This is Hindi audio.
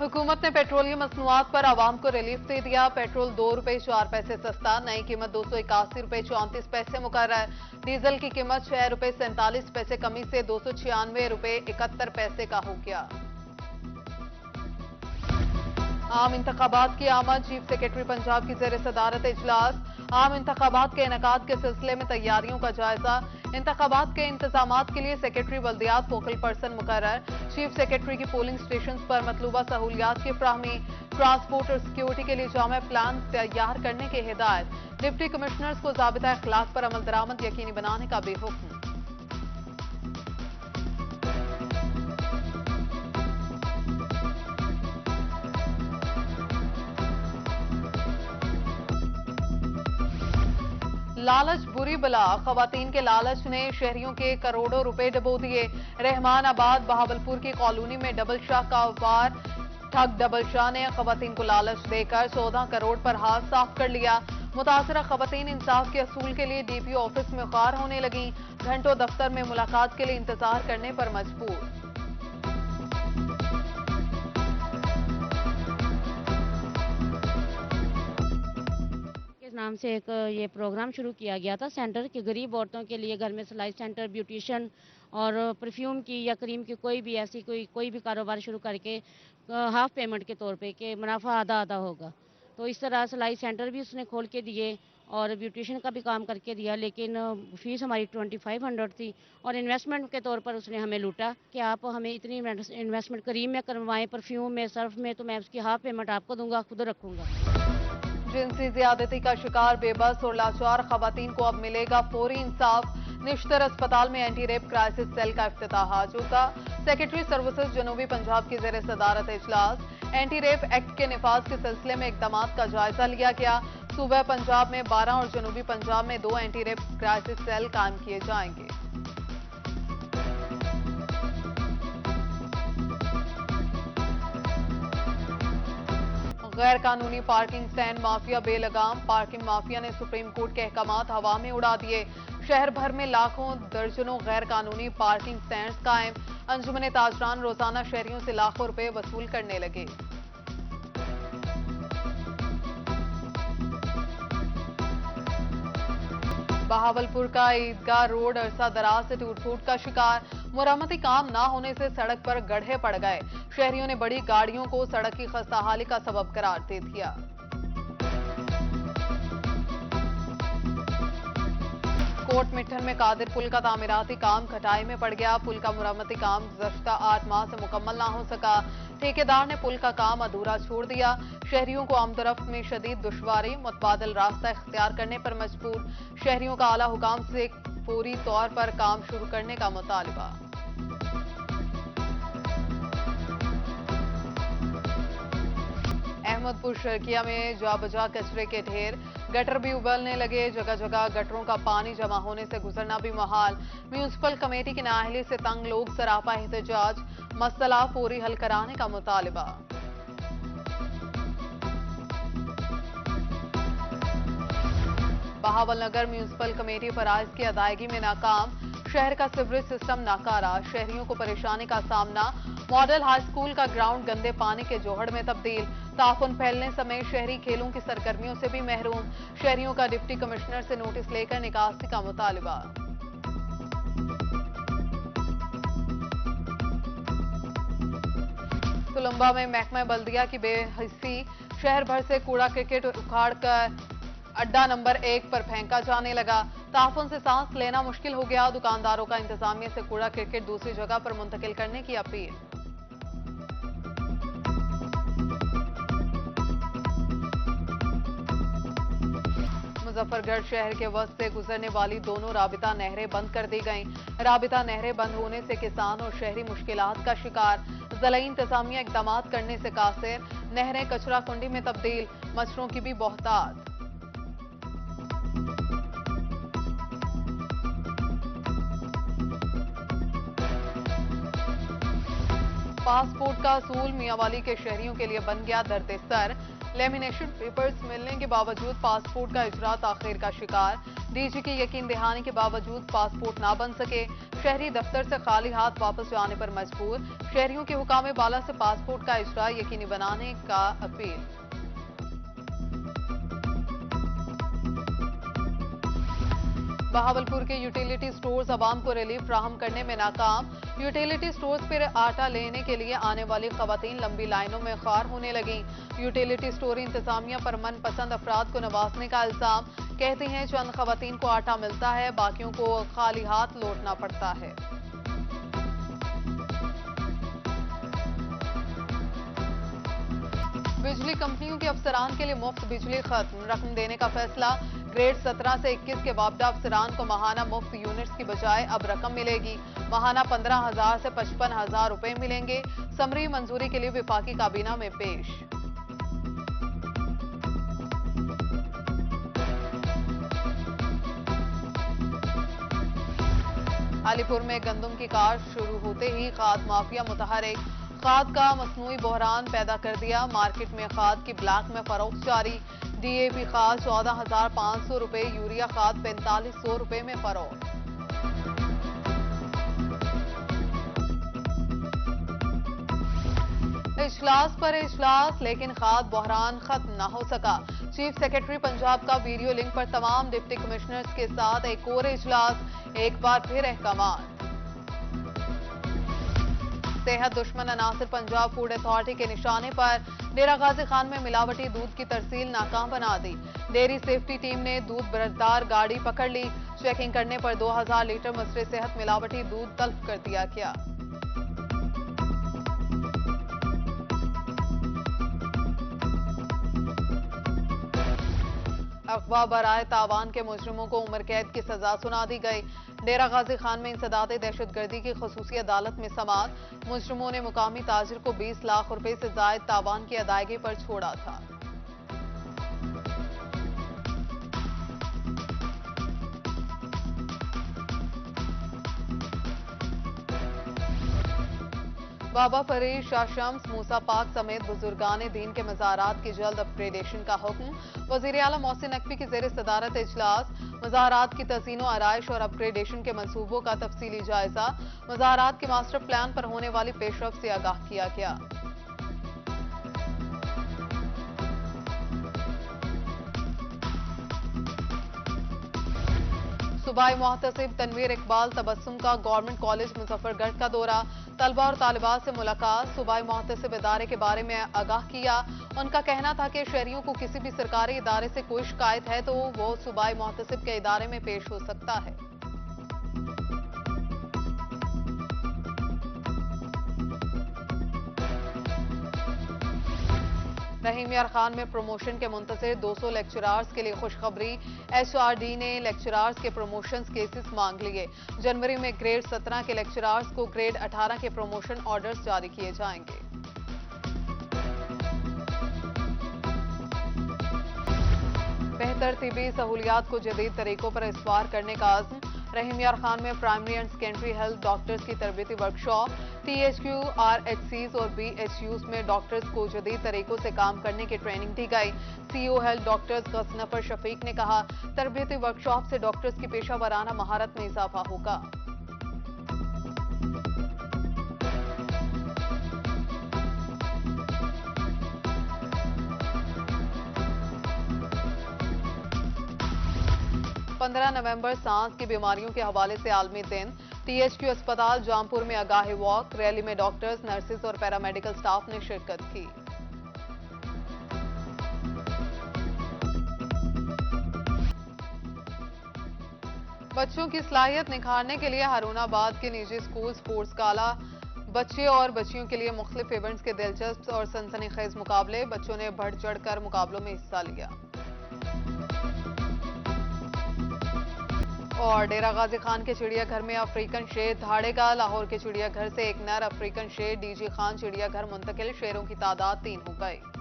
हुकूमत ने पेट्रोलियम मसनूआत पर आवाम को रिलीफ दे दिया। पेट्रोल 2 रुपए 4 पैसे सस्ता, नई कीमत 281 रुपए 34 पैसे मुकर्रर। डीजल की कीमत 6 रुपए 47 पैसे कमी से 296 रुपए 71 पैसे का हो गया। आम इंतखाबात की आमद, चीफ सेक्रेटरी पंजाब की ज़ेर सदारत इजलास। आम इंतखाबात के इनेकाद के सिलसिले में तैयारियों का जायजा। इंतखाबात के इंतजामात के लिए सेक्रेटरी बल्दियात फोकल पर्सन मुकर्रर। चीफ सेक्रेटरी की पोलिंग स्टेशन पर मतलूबा सहूलियात की फ्राहमी। ट्रांसपोर्ट और सिक्योरिटी के लिए जामा प्लान तैयार करने की हिदायत। डिप्टी कमिश्नर्स को ज़ाबिता अखलाक पर अमल दरामद यकीनी बनाने का भी हुक्म। लालच बुरी बला, खवातीन के लालच ने शहरियों के करोड़ों रुपए डुबो दिए। रहमानाबाद बहावलपुर की कॉलोनी में डबल शाह का वार। ठग डबल शाह ने खवातीन को लालच देकर 14 करोड़ पर हाथ साफ कर लिया। मुतासरा खवातीन इंसाफ के असूल के लिए डीपीओ ऑफिस में ख्वार होने लगी। घंटों दफ्तर में मुलाकात के लिए इंतजार करने पर मजबूर। नाम से एक ये प्रोग्राम शुरू किया गया था सेंटर के गरीब औरतों के लिए घर में सिलाई सेंटर, ब्यूटिशियन और परफ्यूम की या क्रीम की कोई भी ऐसी कोई भी कारोबार शुरू करके हाफ पेमेंट के तौर पे कि मुनाफा आधा आधा होगा। तो इस तरह सिलाई सेंटर भी उसने खोल के दिए और ब्यूटिशियन का भी काम करके दिया, लेकिन फीस हमारी 2500 थी और इन्वेस्टमेंट के तौर पर उसने हमें लूटा कि आप हमें इतनी इन्वेस्टमेंट क्रीम में करवाएं, परफ्यूम में, सर्फ में, तो मैं उसकी हाफ पेमेंट आपको दूंगा, खुद रखूंगा। जिनसी ज्यादती का शिकार बेबस और लाचार खवातीन को अब मिलेगा फौरी इंसाफ। निश्तर अस्पताल में एंटी रेप क्राइसिस सेल का इफ्तिताह आज होगा। सेक्रेटरी सर्विसेज जनूबी पंजाब की ज़ेर सदारत इजलास। एंटी रेप एक्ट के निफाज के सिलसिले में इकदामात का जायजा लिया गया। सूबा पंजाब में 12 और जनूबी पंजाब में 2 एंटी रेप क्राइसिस सेल कायम किए जाएंगे। गैर कानूनी पार्किंग स्टैंड माफिया बेलगाम। पार्किंग माफिया ने सुप्रीम कोर्ट के अहकामात हवा में उड़ा दिए। शहर भर में लाखों दर्जनों गैर कानूनी पार्किंग स्टैंड कायम। अंजुमन ताजरान रोजाना शहरियों से लाखों रुपए वसूल करने लगे। बहावलपुर का ईदगाह रोड अरसा दराज से टूट फूट का शिकार। मुरम्मती काम न होने से सड़क पर गड्ढे पड़ गए। शहरियों ने बड़ी गाड़ियों को सड़क की खस्ताहाली का सबब करार दे दिया। कोट मिठन में कादिर पुल का तामीराती काम खटाई में पड़ गया। पुल का मुरम्मती काम गुज़श्ता 8 माह से मुकम्मल ना हो सका। ठेकेदार ने पुल का काम अधूरा छोड़ दिया। शहरियों को आमदरफ्त में शदीद दुश्वारी, मुतबादल रास्ता इख्तियार करने पर मजबूर। शहरियों का आला हुकाम से फौरी तौर पर काम शुरू करने का मुतालिबा। अहमदपुर शर्किया में जाबजा कचरे के ढेर। गटर भी उबलने लगे। जगह जगह गटरों का पानी जमा होने से गुजरना भी मुहाल। म्यूनिसिपल कमेटी की नाअहली से तंग लोग सरापा एहतजाज। मसला फौरी हल कराने का मुतालिबा। बहावलनगर म्यूनिसिपल कमेटी फराइज की अदायगी में नाकाम। शहर का सीवरेज सिस्टम नाकारा। शहरियों को परेशानी का सामना। मॉडल हाई स्कूल का ग्राउंड गंदे पानी के जोहड़ में तब्दील। ताफुन फैलने समेत शहरी खेलों की सरगर्मियों से भी महरूम। शहरियों का डिप्टी कमिश्नर से नोटिस लेकर निकासी का मुतालिबा। तुलंबा में महकमा बल्दिया की बेहिस्सी। शहर भर से कूड़ा क्रिकेट उखाड़ कर अड्डा नंबर 1 पर फेंका जाने लगा। ताफुन से सांस लेना मुश्किल हो गया। दुकानदारों का इंतजामिया से कूड़ा क्रिकेट दूसरी जगह पर मुंतकिल करने की अपील। मुजफ्फरगढ़ शहर के वस्त से गुजरने वाली दोनों राबिता नहरें बंद कर दी गईं। राबिता नहरें बंद होने से किसान और शहरी मुश्किलात का शिकार। ज़िला इंतजामिया इक़दामात करने से कासिर। नहरें कचरा कुंडी में तब्दील। मच्छरों की भी बहुतात। पासपोर्ट का असूल मियांवाली के शहरियों के लिए बन गया दर्द सर। लेमिनेशन पेपर्स मिलने के बावजूद पासपोर्ट का इजरा ताखीर का शिकार। डीजी की यकीन दहानी के बावजूद पासपोर्ट ना बन सके, शहरी दफ्तर से खाली हाथ वापस जाने पर मजबूर, शहरियों के हुकाम बाला से पासपोर्ट का इजरा यकीनी बनाने का अपील। बहावलपुर के यूटिलिटी स्टोर्स आवाम को रिलीफ फ्राहम करने में नाकाम, यूटिलिटी स्टोर्स पर आटा लेने के लिए आने वाली खवातीन लंबी लाइनों में खार होने लगी। यूटिलिटी स्टोर इंतजामिया पर मनपसंद अफराद को नवाजने का इल्जाम, कहती हैं चंद खवातीन को आटा मिलता है, बाकियों को खाली हाथ लौटना पड़ता है। बिजली कंपनियों के अफसरान के लिए मुफ्त बिजली खत्म, रकम देने का फैसला। ग्रेड 17 से 21 के वापडा अफसरान को माहाना मुफ्त यूनिट्स की बजाय अब रकम मिलेगी। माहाना 15,000 से 55,000 रुपए मिलेंगे। समरी मंजूरी के लिए विफाकी काबीना में पेश। अलीपुर में गंदम की काश्त शुरू होते ही खाद माफिया मुतहरिक, खाद का मसनूई बहरान पैदा कर दिया। मार्केट में खाद की ब्लैक में फरोख्त जारी। डीएपी खाद 14,500 रुपए, यूरिया खाद 4500 रुपए में फरोख्त। इजलास पर इजलास, लेकिन खाद बहरान खत्म न हो सका। चीफ सेक्रेटरी पंजाब का वीडियो लिंक पर तमाम डिप्टी कमिश्नर्स के साथ एक और इजलास, एक बार फिर अहकामात। सेहत दुश्मन अनासिर पंजाब फूड अथॉरिटी के निशाने पर, डेरा गाजी खान में मिलावटी दूध की तरसील नाकाम बना दी। डेयरी सेफ्टी टीम ने दूध बरदार गाड़ी पकड़ ली, चेकिंग करने पर 2000 लीटर मसरे सेहत मिलावटी दूध तल्फ कर दिया गया। अगवा बराए तावान के मुजरिमों को उम्र कैद की सजा सुना दी गई। डेरा गाजी खान में इंसदाद दहशतगर्दी की खसूसी अदालत में समाअत, मुजरिमों ने मुकामी ताजिर को 20 लाख रुपए से जायद तावान की अदायगी पर छोड़ा था। बाबा फरीद, शाह शम्स, मूसा पाक समेत बुजुर्गान दीन के मज़ारात की जल्द अपग्रेडेशन का हुक्म। वज़ीर आला मोहसिन नकवी की ज़ेर सदारत इजलास, मज़ारात की तज़ीनो आराइश और अपग्रेडेशन के मंसूबों का तफसीली जायजा। मज़ारात के मास्टर प्लान पर होने वाली पेशरफ से आगाह किया गया। सूबाई मुहतसिब तनवीर इकबाल तबस्सुम का गवर्नमेंट कॉलेज मुजफ्फरगढ़ का दौरा, तलबा और तालिबात से मुलाकात, सूबाई मुहतसिब इदारे के बारे में आगाह किया। उनका कहना था कि शहरियों को किसी भी सरकारी इदारे से कोई शिकायत है तो वो सूबाई मुहतसिब के इदारे में पेश हो सकता है। रहीम यार खान में प्रमोशन के मुंतज़िर 200 लेक्चरार्स के लिए खुशखबरी। एचआरडी ने लेक्चरार्स के प्रमोशंस केसेस मांग लिए। जनवरी में ग्रेड 17 के लेक्चरार्स को ग्रेड 18 के प्रमोशन ऑर्डर्स जारी किए जाएंगे। बेहतर तिबी सहूलियात को जदीद तरीकों पर इस्तेमाल करने का आज़म। रहीम यार खान में primary and secondary health doctors की तरबियती वर्कशॉप। टीएचक्यू, आरएचसीज और बीएचयूज में डॉक्टर्स को जदीद तरीकों से काम करने की ट्रेनिंग दी गई। CEO health doctors Ghazanfar Shafiq ने कहा, तरबियती वर्कशॉप से डॉक्टर्स की पेशा वराना महारत में इजाफा होगा। नवंबर सांस की बीमारियों के हवाले से आलमी दिन। टीएचक्यू अस्पताल जामपुर में आगाही वॉक, रैली में डॉक्टर्स, नर्सेज और पैरामेडिकल स्टाफ ने शिरकत की। बच्चों की सलाहियत निखारने के लिए हारूनाबाद के निजी स्कूल स्पोर्ट्स गाला, बच्चे और बच्चियों के लिए मुख्तलिफ इवेंट्स के दिलचस्प और सनसनीखेज मुकाबले, बच्चों ने बढ़ चढ़कर मुकाबलों में हिस्सा लिया। और डेरा गाजी खान के चिड़ियाघर में अफ्रीकन शेर धाड़ेगा। लाहौर के चिड़ियाघर से एक नर अफ्रीकन शेर डीजी खान चिड़ियाघर मुंतकिल, शेरों की तादाद 3 हो गई।